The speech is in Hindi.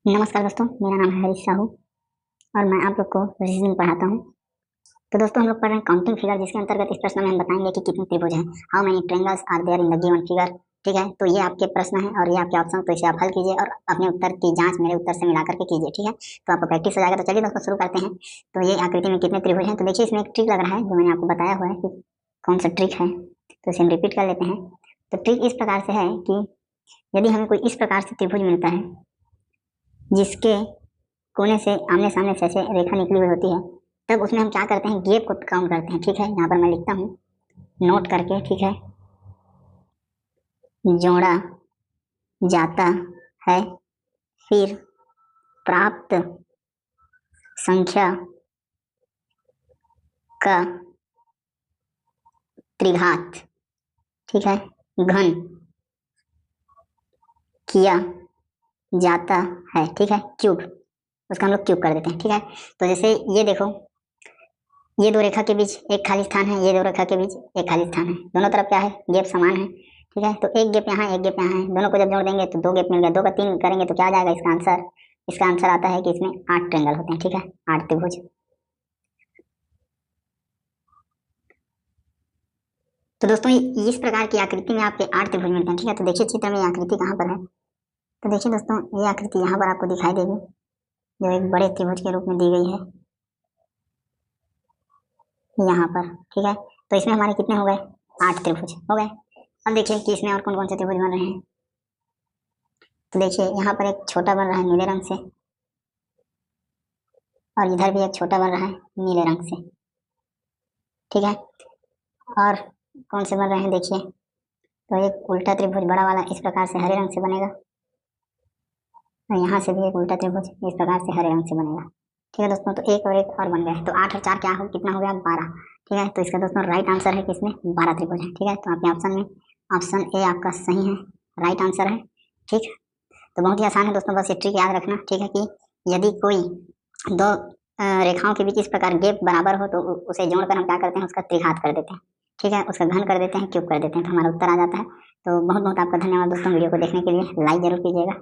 नमस्कार दोस्तों, मेरा नाम है हरीश साहू और मैं आप लोग को रीजनिंग पढ़ाता हूँ। तो दोस्तों हम लोग पढ़ रहे हैं काउंटिंग फिगर, जिसके अंतर्गत इस प्रश्न में हम बताएंगे कि कितने त्रिभुज हैं। How many triangles are there in the given figure. ठीक है, तो ये आपके प्रश्न है और ये आपके ऑप्शन, तो इसे आप हल कीजिए और अपने उत्तर की जांच मेरे उत्तर से मिला करके कीजिए। ठीक है, तो आपको प्रैक्टिस हो जाएगा। तो चलिए दोस्तों शुरू करते हैं। तो ये आकृति में कितने त्रिभुज हैं, तो देखिए इसमें एक ट्रिक लग रहा है जो मैंने आपको बताया हुआ है कि कौन सा ट्रिक है, तो इसे हम रिपीट कर लेते हैं। तो ट्रिक इस प्रकार से है कि यदि हमें कोई इस प्रकार से त्रिभुज मिलता है जिसके कोने से आमने सामने से ऐसे रेखा निकली हुई होती है, तब उसमें हम क्या करते हैं, गैप को काउंट करते हैं। ठीक है, यहाँ पर मैं लिखता हूँ नोट करके। ठीक है, जोड़ा जाता है, फिर प्राप्त संख्या का त्रिघात, ठीक है, घन किया जाता है। ठीक है, क्यूब, उसका हम लोग क्यूब कर देते हैं। ठीक है, तो जैसे ये देखो, ये दो रेखा के बीच एक खाली स्थान है, ये दो रेखा के बीच एक खाली स्थान है, दोनों तरफ क्या है, गैप समान है। ठीक है, तो एक गैप यहाँ, एक गैप यहाँ है, दोनों को जब जोड़ देंगे तो दो गैप मिल गया, दो का तीन करेंगे तो क्या आ जाएगा इसका आंसर। इसका आंसर आता है कि इसमें 8 ट्रायंगल होते हैं। ठीक है, 8 त्रिभुज। तो दोस्तों इस प्रकार की आकृति में आपके 8 त्रिभुज मिलते हैं। ठीक है, तो देखिए चित्र में ये आकृति कहाँ पर है, तो देखिए दोस्तों ये आकृति यहाँ पर आपको दिखाई देगी, जो एक बड़े त्रिभुज के रूप में दी गई है यहाँ पर। ठीक है, तो इसमें हमारे कितने हो गए, 8 त्रिभुज हो गए। अब देखिए कि इसमें और कौन कौन से त्रिभुज बन रहे हैं। तो देखिए यहाँ पर एक छोटा बन रहा है नीले रंग से, और इधर भी एक छोटा बन रहा है नीले रंग से। ठीक है, और कौन से बन रहे हैं देखिए, तो एक उल्टा त्रिभुज बड़ा वाला इस प्रकार से हरे रंग से बनेगा, और यहाँ से भी एक उल्टा त्रिभुज इस प्रकार से हरे रंग से बनेगा। ठीक है दोस्तों, तो एक और एक और बन गए, तो 8 और 4 क्या हो, कितना हो गया, 12। ठीक है, तो इसका दोस्तों राइट आंसर है कि इसमें 12 त्रिभुज है। ठीक है, तो आपके ऑप्शन में ऑप्शन ए आपका सही है, राइट आंसर है। ठीक है, तो बहुत ही आसान है दोस्तों, बस ये ट्रिक याद रखना। ठीक है, कि यदि कोई दो रेखाओं के बीच इस प्रकार गैप बराबर हो तो उसे जोड़कर हम क्या करते हैं, उसका त्रिघात कर देते हैं। ठीक है, उसका घन कर देते हैं, क्यूब कर देते हैं, तो हमारा उत्तर आ जाता है। तो बहुत बहुत आपका धन्यवाद दोस्तों वीडियो को देखने के लिए, लाइक जरूर कीजिएगा।